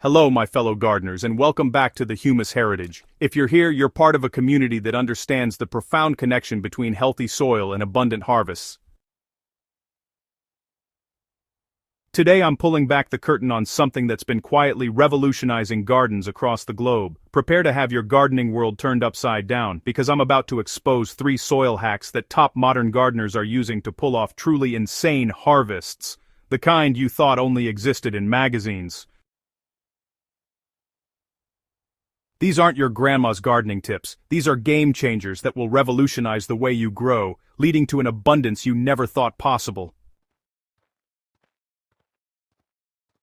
Hello, my fellow gardeners, and welcome back to the Humus Heritage. If you're here, you're part of a community that understands the profound connection between healthy soil and abundant harvests. Today I'm pulling back the curtain on something that's been quietly revolutionizing gardens across the globe. Prepare to have your gardening world turned upside down, because I'm about to expose 3 soil hacks that top modern gardeners are using to pull off truly insane harvests, the kind you thought only existed in magazines. These aren't your grandma's gardening tips. These are game changers that will revolutionize the way you grow, leading to an abundance you never thought possible.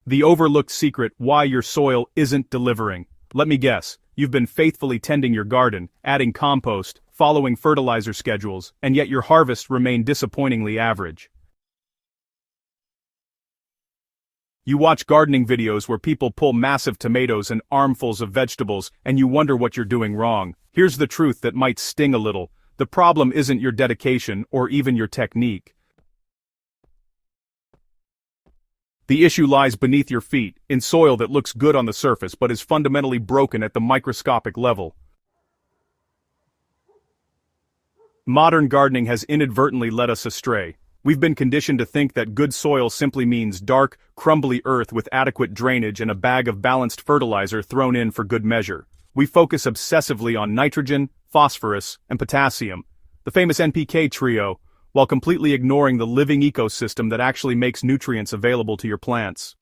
The overlooked secret: why your soil isn't delivering. Let me guess, you've been faithfully tending your garden, adding compost, following fertilizer schedules, and yet your harvests remain disappointingly average. You watch gardening videos where people pull massive tomatoes and armfuls of vegetables, and you wonder what you're doing wrong. Here's the truth that might sting a little. The problem isn't your dedication or even your technique. The issue lies beneath your feet, in soil that looks good on the surface but is fundamentally broken at the microscopic level. Modern gardening has inadvertently led us astray. We've been conditioned to think that good soil simply means dark, crumbly earth with adequate drainage and a bag of balanced fertilizer thrown in for good measure. We focus obsessively on nitrogen, phosphorus, and potassium, the famous NPK trio, while completely ignoring the living ecosystem that actually makes nutrients available to your plants.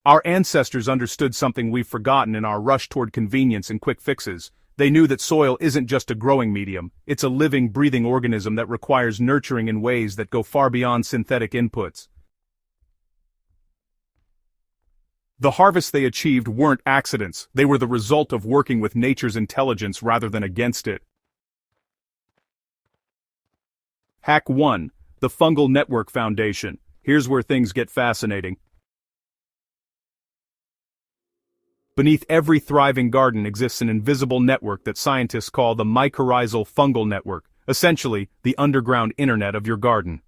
Our ancestors understood something we've forgotten in our rush toward convenience and quick fixes. They knew that soil isn't just a growing medium, it's a living, breathing organism that requires nurturing in ways that go far beyond synthetic inputs. The harvests they achieved weren't accidents, they were the result of working with nature's intelligence rather than against it. Hack 1. The Fungal Network Foundation. Here's where things get fascinating. Beneath every thriving garden exists an invisible network that scientists call the mycorrhizal fungal network, essentially, the underground internet of your garden.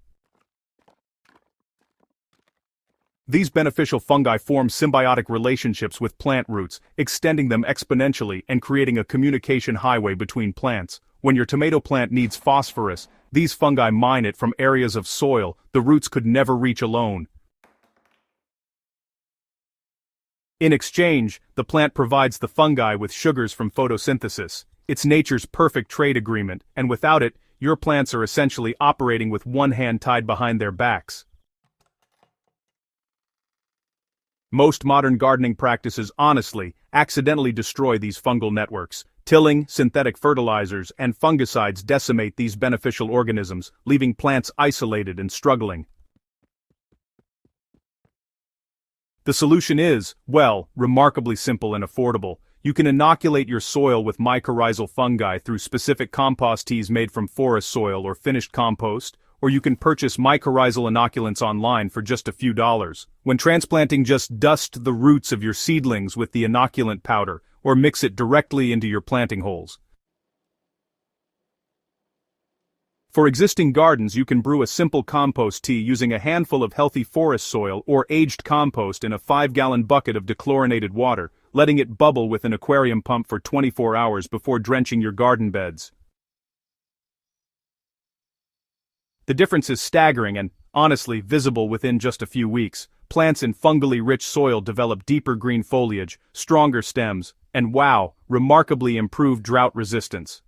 These beneficial fungi form symbiotic relationships with plant roots, extending them exponentially and creating a communication highway between plants. When your tomato plant needs phosphorus, these fungi mine it from areas of soil the roots could never reach alone. In exchange, the plant provides the fungi with sugars from photosynthesis. It's nature's perfect trade agreement, and without it, your plants are essentially operating with one hand tied behind their backs. Most modern gardening practices honestly, accidentally destroy these fungal networks. Tilling, synthetic fertilizers, and fungicides decimate these beneficial organisms, leaving plants isolated and struggling. The solution is, well, remarkably simple and affordable. You can inoculate your soil with mycorrhizal fungi through specific compost teas made from forest soil or finished compost, or you can purchase mycorrhizal inoculants online for just a few dollars. When transplanting, just dust the roots of your seedlings with the inoculant powder, or mix it directly into your planting holes. For existing gardens, you can brew a simple compost tea using a handful of healthy forest soil or aged compost in a 5-gallon bucket of dechlorinated water, letting it bubble with an aquarium pump for 24 hours before drenching your garden beds. The difference is staggering and, honestly, visible within just a few weeks. Plants in fungally rich soil develop deeper green foliage, stronger stems, and wow, remarkably improved drought resistance.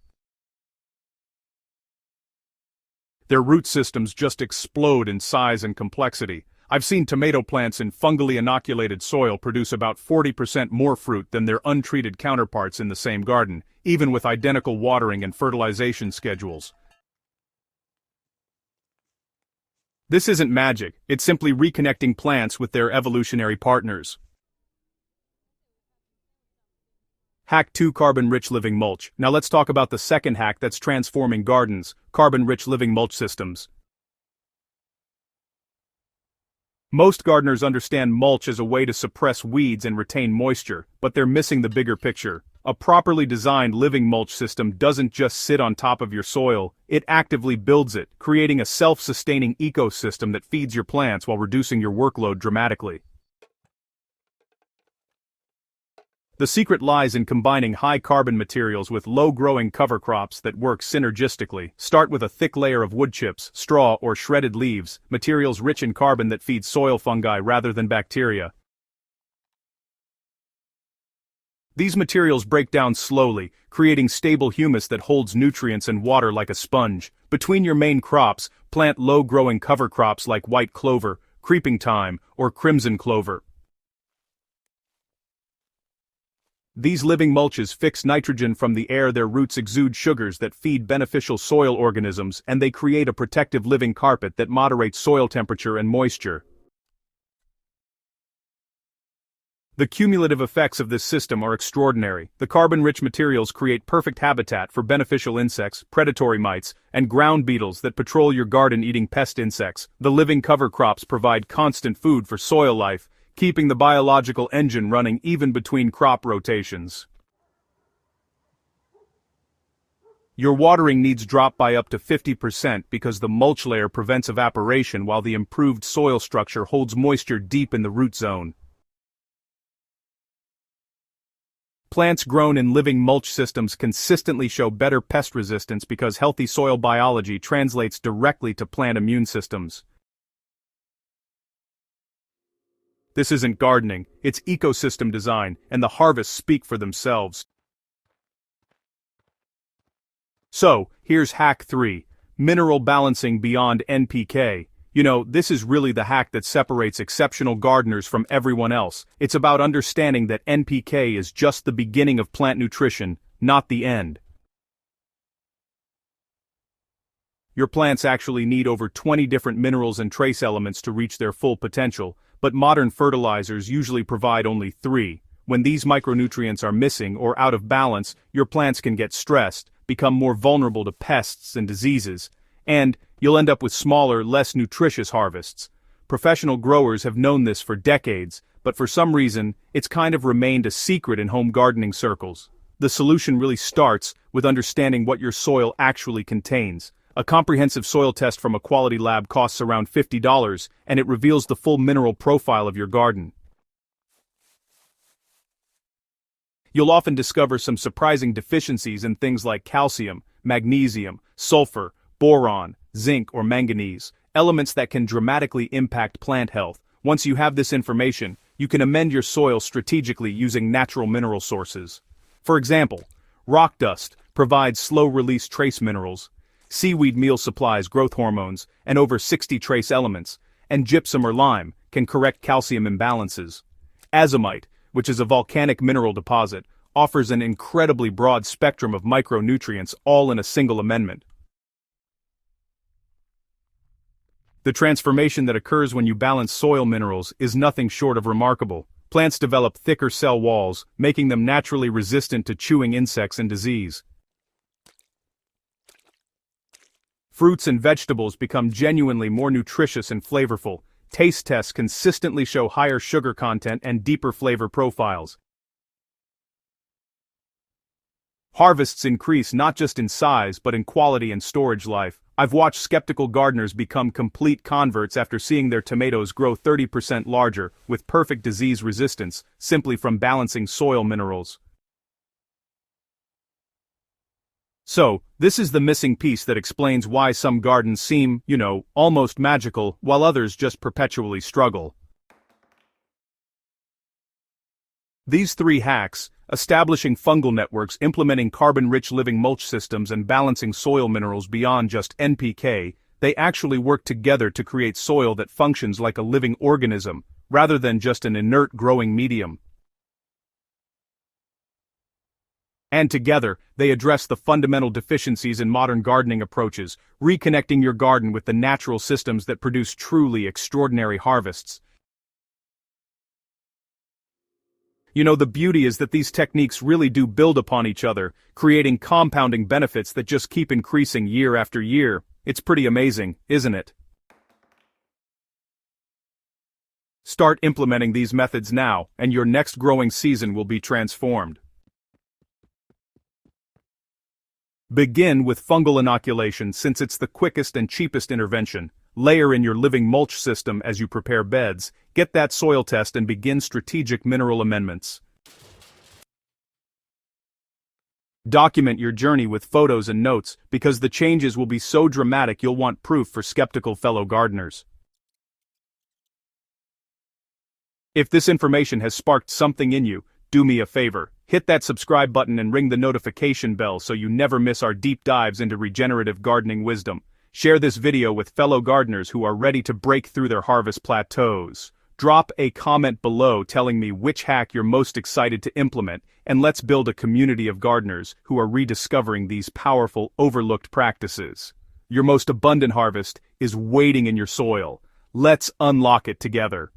Their root systems just explode in size and complexity. I've seen tomato plants in fungally inoculated soil produce about 40% more fruit than their untreated counterparts in the same garden, even with identical watering and fertilization schedules. This isn't magic, it's simply reconnecting plants with their evolutionary partners. Hack 2: Carbon-Rich Living Mulch. Now let's talk about the second hack that's transforming gardens: carbon-rich living mulch systems. Most gardeners understand mulch as a way to suppress weeds and retain moisture, but they're missing the bigger picture. A properly designed living mulch system doesn't just sit on top of your soil, it actively builds it, creating a self-sustaining ecosystem that feeds your plants while reducing your workload dramatically. The secret lies in combining high-carbon materials with low-growing cover crops that work synergistically. Start with a thick layer of wood chips, straw, or shredded leaves, materials rich in carbon that feed soil fungi rather than bacteria. These materials break down slowly, creating stable humus that holds nutrients and water like a sponge. Between your main crops, plant low-growing cover crops like white clover, creeping thyme, or crimson clover. These living mulches fix nitrogen from the air. Their roots exude sugars that feed beneficial soil organisms, and they create a protective living carpet that moderates soil temperature and moisture. The cumulative effects of this system are extraordinary. The carbon-rich materials create perfect habitat for beneficial insects, predatory mites, and ground beetles that patrol your garden eating pest insects. The living cover crops provide constant food for soil life, keeping the biological engine running even between crop rotations. Your watering needs drop by up to 50% because the mulch layer prevents evaporation while the improved soil structure holds moisture deep in the root zone. Plants grown in living mulch systems consistently show better pest resistance because healthy soil biology translates directly to plant immune systems. This isn't gardening, it's ecosystem design, and the harvests speak for themselves. So, here's hack 3, mineral balancing beyond NPK. This is really the hack that separates exceptional gardeners from everyone else. It's about understanding that NPK is just the beginning of plant nutrition, not the end. Your plants actually need over 20 different minerals and trace elements to reach their full potential, but modern fertilizers usually provide only 3. When these micronutrients are missing or out of balance, your plants can get stressed, become more vulnerable to pests and diseases, and you'll end up with smaller, less nutritious harvests. Professional growers have known this for decades, but for some reason, it's kind of remained a secret in home gardening circles. The solution really starts with understanding what your soil actually contains. A comprehensive soil test from a quality lab costs around $50, and it reveals the full mineral profile of your garden. You'll often discover some surprising deficiencies in things like calcium, magnesium, sulfur, boron, zinc, or manganese, elements that can dramatically impact plant health. Once you have this information, you can amend your soil strategically using natural mineral sources. For example, rock dust provides slow-release trace minerals, seaweed meal supplies growth hormones and over 60 trace elements, and gypsum or lime can correct calcium imbalances. Azomite, which is a volcanic mineral deposit, offers an incredibly broad spectrum of micronutrients all in a single amendment. The transformation that occurs when you balance soil minerals is nothing short of remarkable. Plants develop thicker cell walls, making them naturally resistant to chewing insects and disease. Fruits and vegetables become genuinely more nutritious and flavorful. Taste tests consistently show higher sugar content and deeper flavor profiles. Harvests increase not just in size but in quality and storage life. I've watched skeptical gardeners become complete converts after seeing their tomatoes grow 30% larger, with perfect disease resistance, simply from balancing soil minerals. So, this is the missing piece that explains why some gardens seem, almost magical, while others just perpetually struggle. These 3 hacks, establishing fungal networks, implementing carbon-rich living mulch systems, and balancing soil minerals beyond just NPK, they actually work together to create soil that functions like a living organism, rather than just an inert growing medium. And together, they address the fundamental deficiencies in modern gardening approaches, reconnecting your garden with the natural systems that produce truly extraordinary harvests. The beauty is that these techniques really do build upon each other, creating compounding benefits that just keep increasing year after year. It's pretty amazing, isn't it? Start implementing these methods now, and your next growing season will be transformed. Begin with fungal inoculation since it's the quickest and cheapest intervention. Layer in your living mulch system as you prepare beds, get that soil test and begin strategic mineral amendments. Document your journey with photos and notes, because the changes will be so dramatic you'll want proof for skeptical fellow gardeners. If this information has sparked something in you, do me a favor. Hit that subscribe button and ring the notification bell so you never miss our deep dives into regenerative gardening wisdom. Share this video with fellow gardeners who are ready to break through their harvest plateaus. Drop a comment below telling me which hack you're most excited to implement, and let's build a community of gardeners who are rediscovering these powerful, overlooked practices. Your most abundant harvest is waiting in your soil. Let's unlock it together.